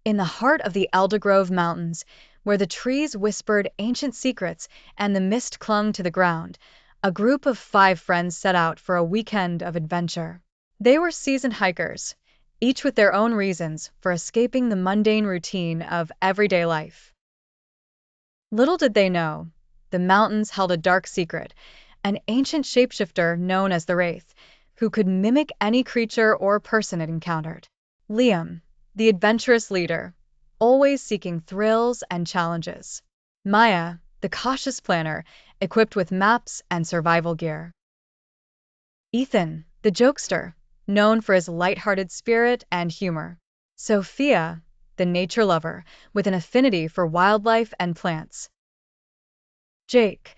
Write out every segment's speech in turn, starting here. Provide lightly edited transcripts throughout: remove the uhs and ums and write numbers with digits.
In the heart of the Eldergrove Mountains, where the trees whispered ancient secrets and the mist clung to the ground, a group of 5 friends set out for a weekend of adventure. They were seasoned hikers, each with their own reasons for escaping the mundane routine of everyday life. Little did they know, the mountains held a dark secret, an ancient shapeshifter known as the Wraith, who could mimic any creature or person it encountered. Liam, the adventurous leader, always seeking thrills and challenges. Maya, the cautious planner, equipped with maps and survival gear. Ethan, the jokester, known for his lighthearted spirit and humor. Sophia, the nature lover, with an affinity for wildlife and plants. Jake,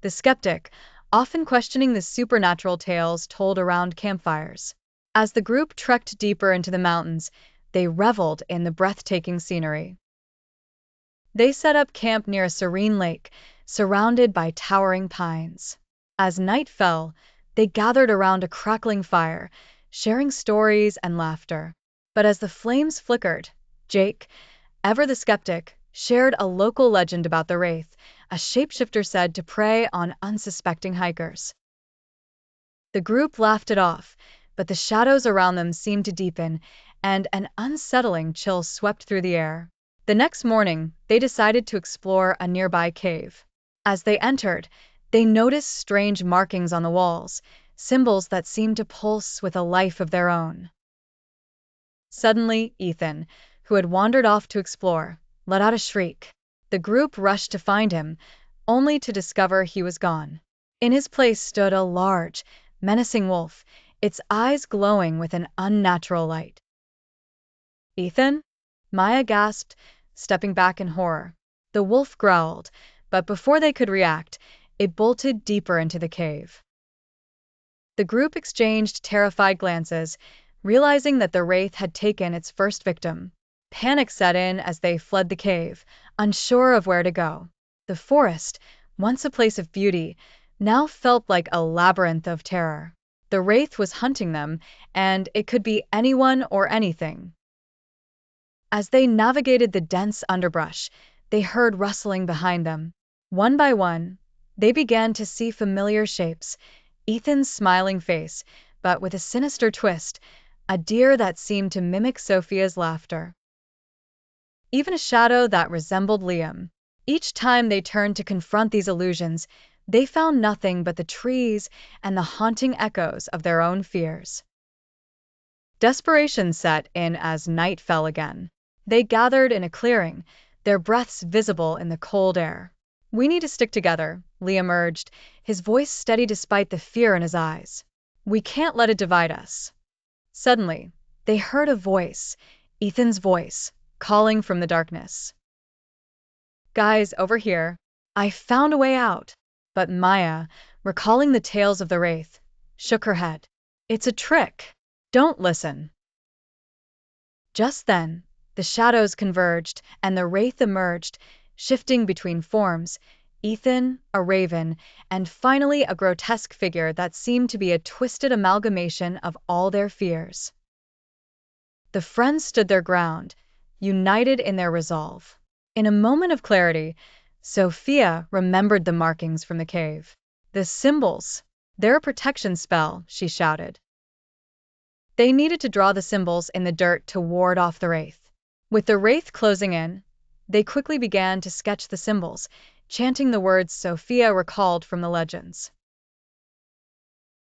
the skeptic, often questioning the supernatural tales told around campfires. As the group trekked deeper into the mountains, they reveled in the breathtaking scenery. They set up camp near a serene lake, surrounded by towering pines. As night fell, they gathered around a crackling fire, sharing stories and laughter. But as the flames flickered, Jake, ever the skeptic, shared a local legend about the Wraith, a shapeshifter said to prey on unsuspecting hikers. The group laughed it off, but the shadows around them seemed to deepen, and an unsettling chill swept through the air. The next morning, they decided to explore a nearby cave. As they entered, they noticed strange markings on the walls, symbols that seemed to pulse with a life of their own. Suddenly, Ethan, who had wandered off to explore, let out a shriek. The group rushed to find him, only to discover he was gone. In his place stood a large, menacing wolf, its eyes glowing with an unnatural light. "Ethan?" Maya gasped, stepping back in horror. The wolf growled, but before they could react, it bolted deeper into the cave. The group exchanged terrified glances, realizing that the Wraith had taken its first victim. Panic set in as they fled the cave, unsure of where to go. The forest, once a place of beauty, now felt like a labyrinth of terror. The Wraith was hunting them, and it could be anyone or anything. As they navigated the dense underbrush, they heard rustling behind them. One by one, they began to see familiar shapes, Ethan's smiling face, but with a sinister twist, a deer that seemed to mimic Sophia's laughter. Even a shadow that resembled Liam. Each time they turned to confront these illusions, they found nothing but the trees and the haunting echoes of their own fears. Desperation set in as night fell again. They gathered in a clearing, their breaths visible in the cold air. "We need to stick together," Liam urged, his voice steady despite the fear in his eyes. "We can't let it divide us." Suddenly, they heard a voice, Ethan's voice, calling from the darkness. "Guys, over here. I found a way out." But Maya, recalling the tales of the Wraith, shook her head. "It's a trick. Don't listen." Just then, the shadows converged and the Wraith emerged, shifting between forms, Ethan, a raven, and finally a grotesque figure that seemed to be a twisted amalgamation of all their fears. The friends stood their ground, united in their resolve. In a moment of clarity, Sophia remembered the markings from the cave. "The symbols! They're a protection spell," she shouted. They needed to draw the symbols in the dirt to ward off the Wraith. With the Wraith closing in, they quickly began to sketch the symbols, chanting the words Sophia recalled from the legends.